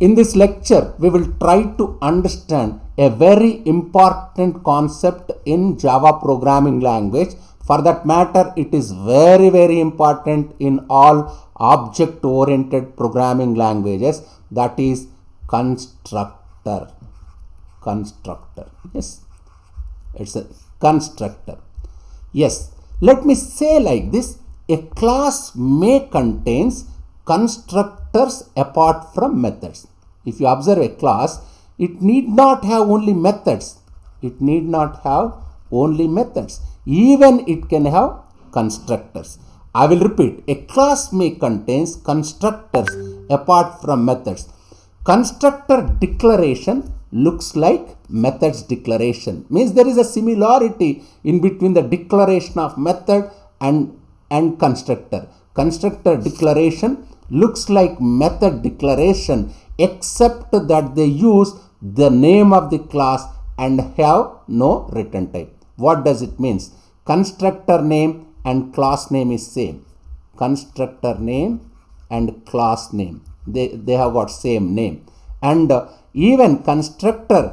In this lecture, we will try to understand a very important concept in Java programming language. For that matter, it is very important in all object-oriented programming languages, that is constructor. Constructor. Yes, it's a constructor. Yes, let me say like this, a class may contains constructors apart from methods. If you observe a class, it need not have only methods. It need not have only methods. Even it can have constructors. I will repeat, a class may contains constructors apart from methods. Constructor declaration looks like methods declaration. Means there is a similarity in between the declaration of method and constructor. Constructor declaration looks like method declaration, except that they use the name of the class and have no return type. What does it mean? Constructor name and class name is same. Constructor name and class name, they have got same name. And even constructor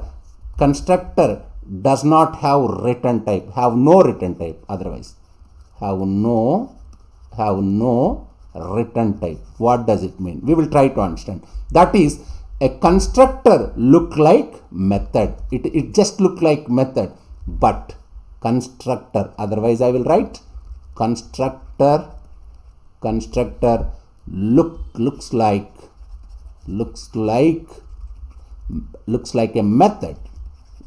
does not have return type, have no return type. Otherwise, have no return type. What does it mean? We will try to understand. That is, a constructor look like method. It just look like method, but constructor. Otherwise, I will write constructor looks like a method.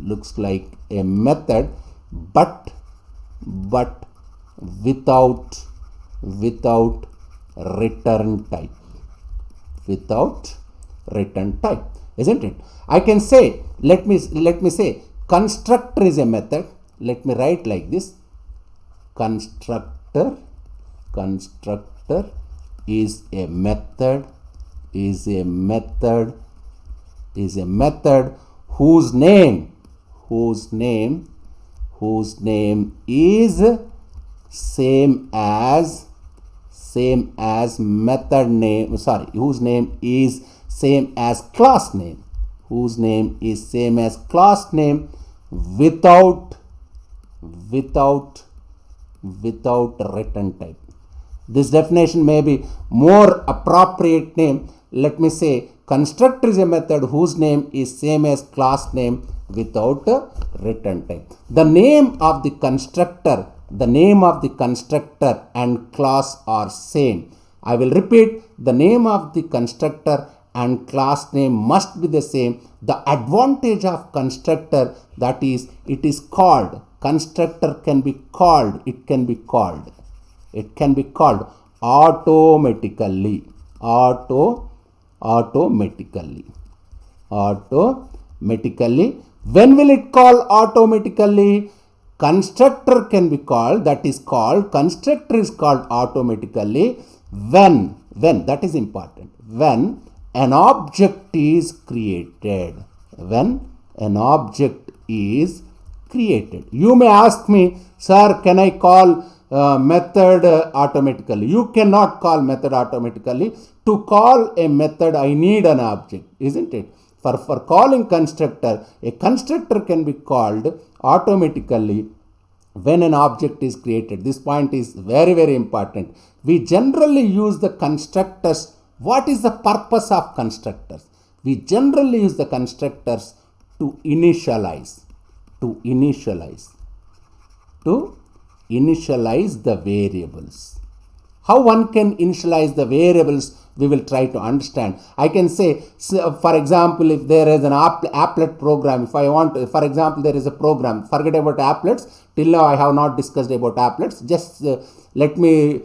Looks like a method, but without return type. Without return type, isn't it? I can say, let me say, constructor is a method. Let me write like this. Constructor is a method whose name is same as method name. Whose name is same as class name. Whose name is same as class name without return type. This definition may be more appropriate name. Let me say, constructor is a method whose name is same as class name without return type. The name of the constructor and class are same. I will repeat, the name of the constructor and class name must be the same. The advantage of constructor, that is, it is called. Constructor can be called. It can be called automatically. Automatically. When will it call automatically? Constructor can be called, that is called, constructor is called automatically when, that is important, when an object is created. When an object is created. You may ask me, sir, can I call method automatically? You cannot call method automatically. To call a method, I need an object, isn't it? For calling constructor, a constructor can be called automatically when an object is created. This point is very important. We generally use the constructors. What is the purpose of constructors? We generally use the constructors to initialize the variables. How one can initialize the variables, we will try to understand. I can say, for example, if there is an applet program, if I want to, for example, there is a program, forget about applets, till now I have not discussed about applets, just let me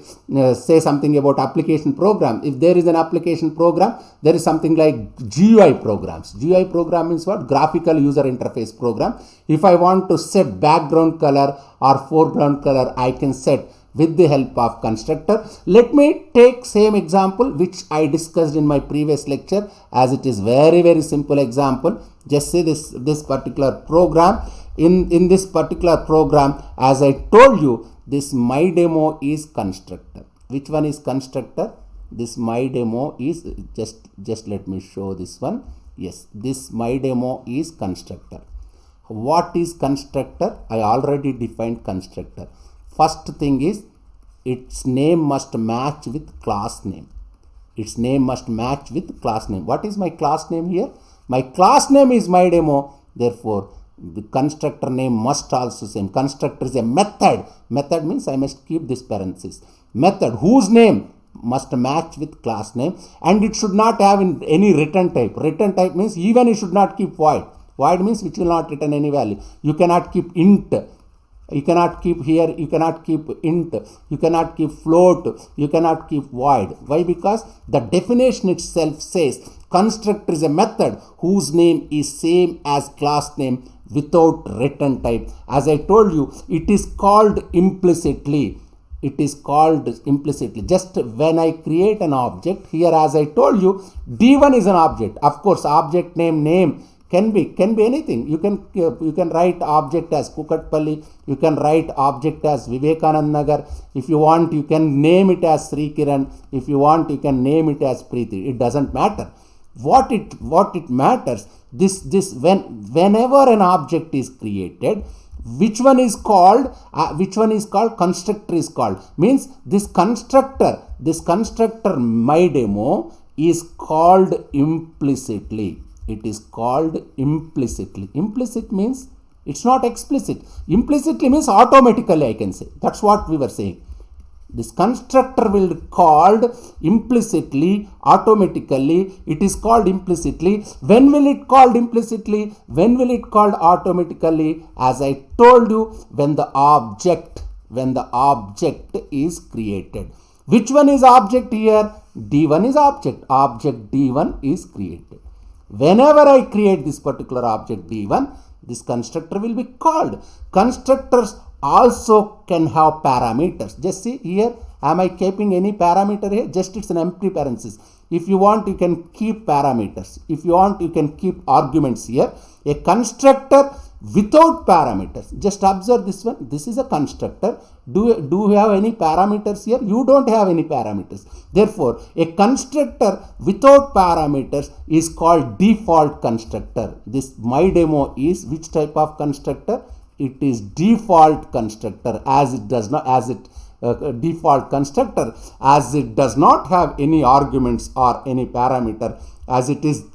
say something about application program. If there is an application program, there is something like GUI programs. GUI program means what? Graphical user interface program. If I want to set background color or foreground color, I can set with the help of constructor. Let me take same example which I discussed in my previous lecture, as it is very simple example. Just say this particular program. In this particular program, as I told you, this my demo is constructor. Which one is constructor? this my demo is just let me show this one. Yes, this my demo is constructor. What is constructor? I already defined constructor. First thing is its name must match with class name. Its name must match with class name. What is my class name here? My class name is my demo. Therefore, the constructor name must also same. Constructor is a method. Method means I must keep this parenthesis. Method whose name must match with class name, and it should not have in any return type. Return type means even you should not keep void. Void means which will not return any value. You cannot keep int. You cannot keep here, you cannot keep int, you cannot keep float, you cannot keep void. Why? Because the definition itself says constructor is a method whose name is same as class name without return type. As I told you, it is called implicitly. It is called implicitly. Just when I create an object, here as I told you, D1 is an object. Of course, object name can be anything. You can write object as Kukatpalli. You can write object as Vivekanand Nagar. If you want, you can name it as Sri Kiran. If you want, you can name it as Preeti. It doesn't matter. What it matters, whenever an object is created, which one is called constructor is called. Means this constructor my demo is called implicitly. It is called implicitly. Implicit means it's not explicit. Implicitly means automatically, I can say. That's what we were saying. This constructor will be called implicitly, automatically. It is called implicitly. When will it called implicitly? When will it called automatically? As I told you, when the object is created. Which one is object here? D1 is object. Object D1 is created. Whenever I create this particular object D1, this constructor will be called. Constructors also can have parameters. Just see here, am I keeping any parameter here? Just it's an empty parenthesis. If you want, you can keep parameters. If you want, you can keep arguments here. A constructor without parameters. Just observe this one. This is a constructor. Do you have any parameters here? You don't have any parameters. Therefore, a constructor without parameters is called default constructor. This my demo is which type of constructor? It is default constructor, as it does not default constructor, as it does not have any arguments or any parameter, as it is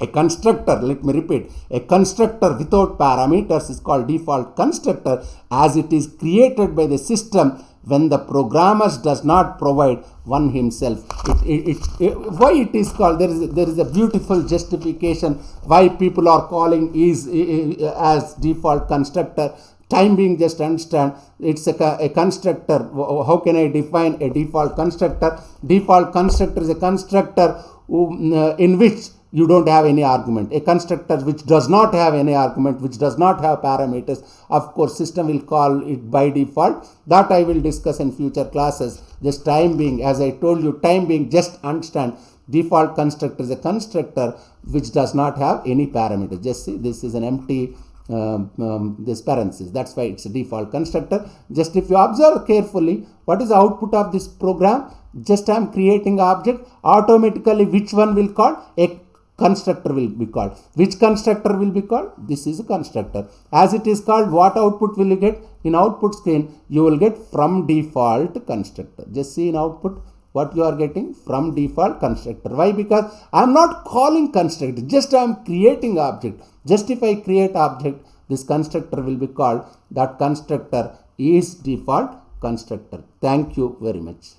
a constructor. Let me repeat, a constructor without parameters is called default constructor, as it is created by the system when the programmer does not provide one himself. Why it is called? There is a beautiful justification why people are calling is as default constructor. Time being, just understand, it's a constructor. How can I define a default constructor? Default constructor is a constructor in which you don't have any argument. A constructor which does not have any argument, which does not have parameters, of course system will call it by default. That I will discuss in future classes. Just time being, as I told you, time being, just understand, default constructor is a constructor which does not have any parameters. Just see, this is an empty this parenthesis. That's why it's a default constructor. Just if you observe carefully, what is the output of this program? Just I am creating object. Automatically, which one will call? A constructor will be called. Which constructor will be called? This is a constructor. As it is called, what output will you get? In output screen, you will get from default constructor. Just see in output what you are getting, from default constructor. Why? Because I am not calling constructor, just I am creating object. Just if I create object, this constructor will be called. That constructor is default constructor. Thank you very much.